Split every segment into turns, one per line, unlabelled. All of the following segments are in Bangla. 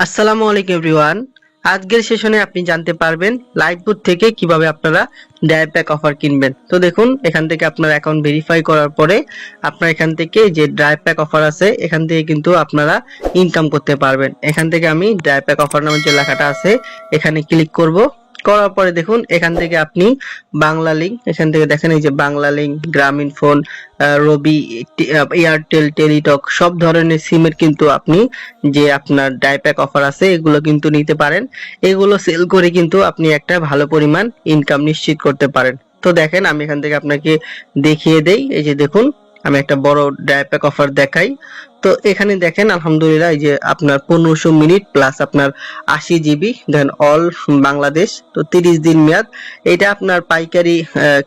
আসসালামু আলাইকুম এভরিওয়ান। আজকের সেশনে আপনি জানতে পারবেন লাইভবুট থেকে কিভাবে আপনারা ড্রাইভ প্যাক অফার কিনবেন। তো দেখুন, এখান থেকে আপনার অ্যাকাউন্ট ভেরিফাই করার পরে আপনার এখান থেকে যে ড্রাইভ প্যাক অফার আছে এখান থেকে কিন্তু আপনারা ইনকাম করতে পারবেন। এখান থেকে আমি ড্রাইভ প্যাক অফার নামে যে লেখাটা আছে এখানে ক্লিক করব। করার পরে দেখুন এখান থেকে আপনি বাংলা লিংক, এখান থেকে দেখেন এই যে বাংলা লিংক, গ্রামীণ ফোন, রবি, এয়ারটেল, টেলিটক সব ধরনের সিমের কিন্তু আপনি যে আপনার ড্রাইভ প্যাক অফার আছে এগুলো কিন্তু নিতে পারেন। এগুলো সেল করে কিন্তু আপনি একটা ভালো পরিমাণ ইনকাম নিশ্চিত করতে পারেন। তো দেখেন আমি এখান থেকে আপনাকে দেখিয়ে দেই। এই যে দেখুন, আমি একটা বড় ড্রাইভ প্যাক অফার দেখাই। তো এখানে দেখেন আলহামদুলিল্লাহ এই যে আপনার 1500 মিনিট প্লাস আপনার 80 জিবি দেন অল বাংলাদেশ, তো 30 দিন মেয়াদ। এটা আপনার পাইকারি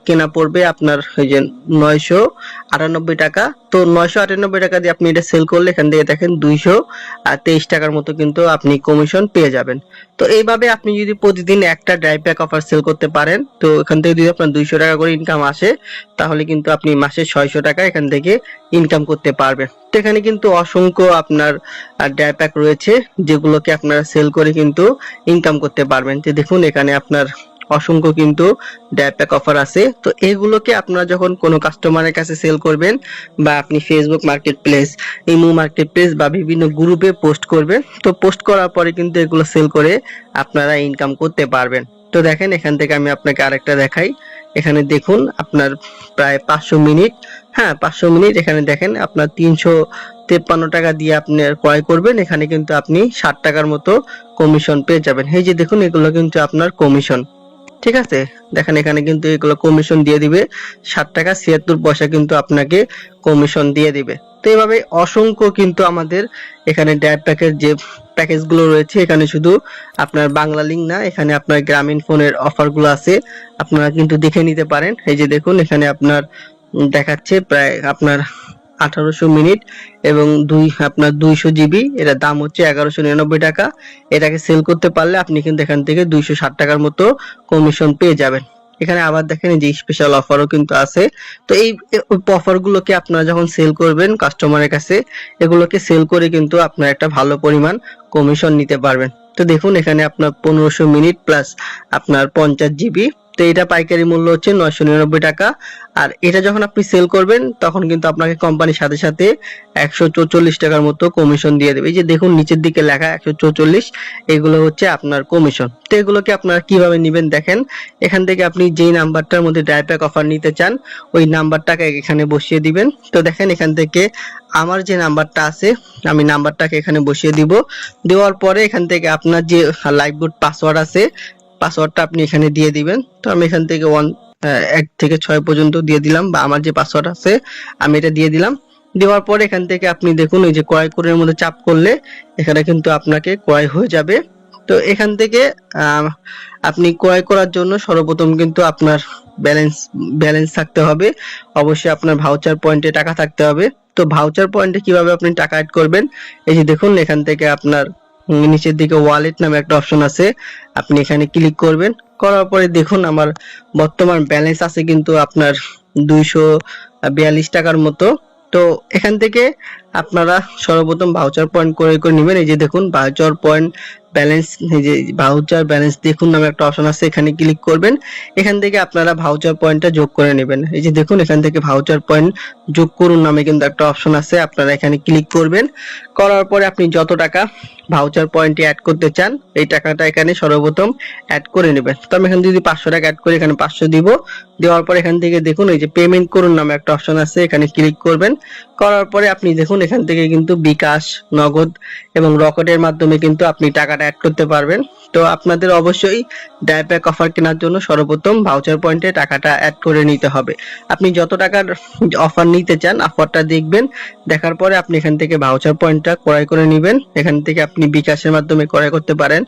কেনা পড়বে আপনার ওই যে 998 টাকা। তো 998 টাকা দিয়ে আপনি এটা সেল করলে এখান থেকে দেখেন 223 টাকার মতো কিন্তু আপনি কমিশন পেয়ে যাবেন। তো এইভাবে আপনি যদি প্রতিদিন একটা ড্রাইভ প্যাক অফার সেল করতে পারেন, তো এখান থেকে যদি আপনার 200 টাকা করে ইনকাম আসে, তাহলে কিন্তু আপনি মাসে 600 টাকা এখান থেকে ইনকাম করতে পারবেন। তো এখানে কিন্তু অসংখ্য আপনার ড্রাইভ প্যাক রয়েছে যেগুলোকে আপনারা সেল করে কিন্তু ইনকাম করতে পারবেন। তো দেখুন এখানে আপনার অসংখ্য কিন্তু ড্রাইভ প্যাক অফার আছে। তো এগুলোকে আপনারা যখন কোনো কাস্টমারের কাছে সেল করবেন বা আপনি Facebook market place, imo market place বা বিভিন্ন গ্রুপে পোস্ট করবেন, তো পোস্ট করার পরে কিন্তু এগুলো সেল করে আপনারা ইনকাম করতে পারবেন। তো দেখেন এখান থেকে আমি আপনাকে আরেকটা দেখাই। এখানে দেখুন আপনার প্রায় 500 মিনিট, হ্যাঁ 500 মিনিট, এখানে দেখেন আপনার 353 টাকা দিয়ে আপনি ক্রয় করবেন, এখানে কিন্তু আপনি 60 টাকার মতো কমিশন পেয়ে যাবেন। এই যে দেখুন এগুলো কিন্তু আপনার কমিশন, ঠিক আছে। দেখেন এখানে কিন্তু এগুলো কমিশন দিয়ে দিবে 7 টাকা 76 পয়সা কিন্তু আপনাকে কমিশন দিয়ে দিবে। তো এইভাবে অসংখ্য কিন্তু আমাদের এখানে ড্রাইভ প্যাকের যে প্যাকেজগুলো রয়েছে, এখানে শুধু আপনার বাংলা লিংক না, এখানে আপনার গ্রামীণ ফোনের অফারগুলো আছে, আপনারা কিন্তু দেখে নিতে পারেন। এই যে দেখুন এখানে আপনার দেখাচ্ছে প্রায় আপনার 1800 মিনিট এবং আপনার 200 জিবি, এটার দাম হচ্ছে 1199 টাকা। এটাকে সেল করতে পারলে আপনি কিন্তু এখান থেকে 260 টাকার মতো কমিশন পেয়ে যাবেন। এখানে আবার দেখেন যে স্পেশাল অফারও কিন্তু আছে। তো এই অফার গুলোকে আপনারা যখন সেল করবেন কাস্টমারের কাছে, এগুলোকে সেল করে কিন্তু আপনার একটা ভালো পরিমাণ কমিশন নিতে পারবেন। তো দেখুন এখানে আপনার 1500 মিনিট প্লাস আপনার 50 জিবি, তো এটা পাইকারি মূল্য হচ্ছে 999 টাকা। আর এটা যখন আপনি সেল করবেন তখন কিন্তু আপনাকে কোম্পানির সাথে সাথে 144 টাকার মতো কমিশন দিয়ে দেবে। এই যে দেখুন নিচের দিকে লেখা 144, এগুলো হচ্ছে আপনার কমিশন। তো এগুলোকে আপনারা কিভাবে নেবেন দেখেন, এখান থেকে আপনি যেই নাম্বারটার মধ্যে ড্রাইভ প্যাক অফার নিতে চান ওই নাম্বারটাকে এখানে বসিয়ে দিবেন। তো দেখেন এখান থেকে আমার যে নাম্বারটা আছে আমি নাম্বারটাকে এখানে বসিয়ে দিব। দেওয়ার পরে এখান থেকে আপনার যে লাইভবুট পাসওয়ার্ড আছে পাসওয়ার্ডটা আপনি এখানে দিয়ে দিবেন। তো আমি এখান থেকে 1 থেকে 6 পর্যন্ত দিয়ে দিলাম, বা আমার যে পাসওয়ার্ড আছে আমি এটা দিয়ে দিলাম। দেওয়ার পরে এখান থেকে আপনি দেখুন এই যে ক্রয় কোডের মধ্যে চাপ করলে এখানে কিন্তু আপনাকে ক্রয় হয়ে যাবে। তো এখান থেকে আপনি ক্রয় করার জন্য সর্বপ্রথম কিন্তু আপনার ব্যালেন্স থাকতে হবে, অবশ্যই আপনার ভাউচার পয়েন্টে টাকা থাকতে হবে। তো ভাউচার পয়েন্টে কিভাবে আপনি টাকা অ্যাড করবেন, এই যে দেখুন এখান থেকে আপনার নিচের দিকে ওয়ালেট নামে একটা অপশন আছে, আপনি এখানে ক্লিক করবেন। করার পরে দেখুন আমার বর্তমান ব্যালেন্স আছে কিন্তু আপনার 242 টাকার মতো। তো এখান থেকে আপনারা সর্বপ্রথম ভাউচার পয়েন্ট করে করে নেবেন। এই যে দেখুন ভাউচার পয়েন্ট ব্যালেন্স, এই যে ভাউচার ব্যালেন্স দেখুন নামে একটা অপশন আছে, এখানে ক্লিক করবেন। এখান থেকে আপনারা ভাউচার পয়েন্টটা যোগ করে নেবেন। এই যে দেখুন এখান থেকে ভাউচার পয়েন্ট যোগ করুন নামে কিন্তু একটা অপশন আছে, আপনারা এখানে ক্লিক করবেন। করার পরে আপনি যত টাকা ভাউচার পয়েন্টে অ্যাড করতে চান এই টাকাটা এখানে সর্বপ্রথম অ্যাড করে নেবেন। তো আমি এখানে যদি 500 টাকা অ্যাড করি, এখানে 500 দিব। দেওয়ার পরে এখান থেকে দেখুন এই যে পেমেন্ট করুন নামে একটা অপশন আছে, এখানে ক্লিক করবেন। করার পরে আপনি দেখুন এখান থেকে কিন্তু বিকাশ, নগদ এবং রকেটের মাধ্যমে কিন্তু আপনি টাকাটা অ্যাড করতে পারবেন। তো আপনাদের অবশ্যই ড্রাইভ প্যাক অফার কেনার জন্য সর্বপ্রথম ভাউচার পয়েন্টে টাকাটা অ্যাড করে নিতে হবে। আপনি যত টাকার অফার নিতে চান অফারটা দেখবেন, দেখার পরে আপনি এখান থেকে ভাউচার পয়েন্টটা ক্রয় করে নেবেন। এখান থেকে আপনি বিকাশের মাধ্যমে ক্রয় করতে পারেন,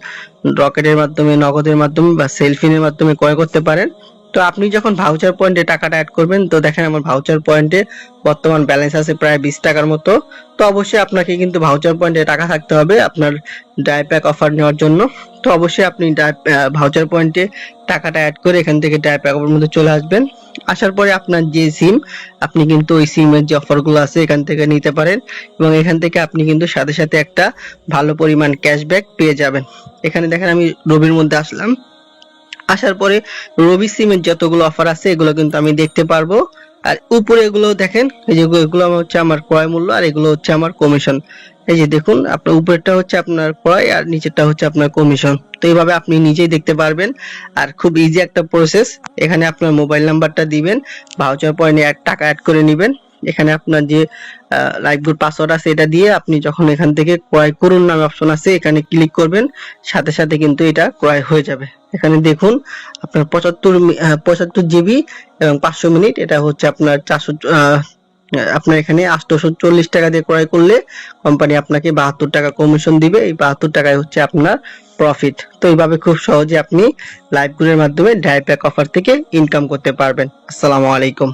রকেটের মাধ্যমে, নগদের মাধ্যমে বা সেলফিনের মাধ্যমে ক্রয় করতে পারেন। তো আপনি যখন ভাউচার পয়েন্টে টাকাটা অ্যাড করবেন, তো দেখেন আমার ভাউচার পয়েন্টে বর্তমান ব্যালেন্স আছে প্রায় 20 টাকার মতো। তো অবশ্যই আপনাকে কিন্তু ভাউচার পয়েন্টে টাকা থাকতে হবে আপনার ড্রাইভ প্যাক অফার নেওয়ার জন্য। তো অবশ্যই আপনি ভাউচার পয়েন্টে টাকাটা অ্যাড করে এখান থেকে ড্রাইভ প্যাক অফারের মধ্যে চলে আসবেন। আসার পরে আপনার যে সিম, আপনি কিন্তু ওই সিমের যে অফারগুলো আছে এখান থেকে নিতে পারেন এবং এখান থেকে আপনি কিন্তু সাথে সাথে একটা ভালো পরিমাণ ক্যাশব্যাক পেয়ে যাবেন। এখানে দেখেন আমি রবির মধ্যে আসলাম, আসার পরে রবি সিমের যতগুলো অফার আছে এগুলো কিন্তু আমি দেখতে পারবো। আর উপরে এগুলো দেখেন, এই যে এগুলো হচ্ছে আমার ক্রয় মূল্য আর এগুলো হচ্ছে আমার কমিশন। এই যে দেখুন, আপনার উপরেরটা হচ্ছে আপনার ক্রয় আর নিচেরটা হচ্ছে আপনার কমিশন। তো এইভাবে আপনি নিজেই দেখতে পারবেন আর খুব ইজি একটা প্রসেস। এখানে আপনার মোবাইল নাম্বারটা দিবেন, ভাউচার পয়েন্টে টাকা অ্যাড করে নেবেন। এখানে আপনার যে লাইভগুড পাসওয়ার্ড আছে এটা দিয়ে আপনি যখন এখান থেকে ক্রয় করুন নামে অপশন আছে এখানে ক্লিক করবেন, সাথে সাথে কিন্তু এটা ক্রয় হয়ে যাবে। এখানে দেখুন আপনার 75 জিবি এবং 500 মিনিট, এটা হচ্ছে আপনার 400, আপনার এখানে 840 টাকা দিয়ে ক্রয় করলে কোম্পানি আপনাকে 72 টাকা কমিশন দিবে। এই 72 টাকায় হচ্ছে আপনার প্রফিট। তো এইভাবে খুব সহজে আপনি লাইভগুলোর মাধ্যমে ডাই প্যাক অফার থেকে ইনকাম করতে পারবেন। আসসালামু আলাইকুম।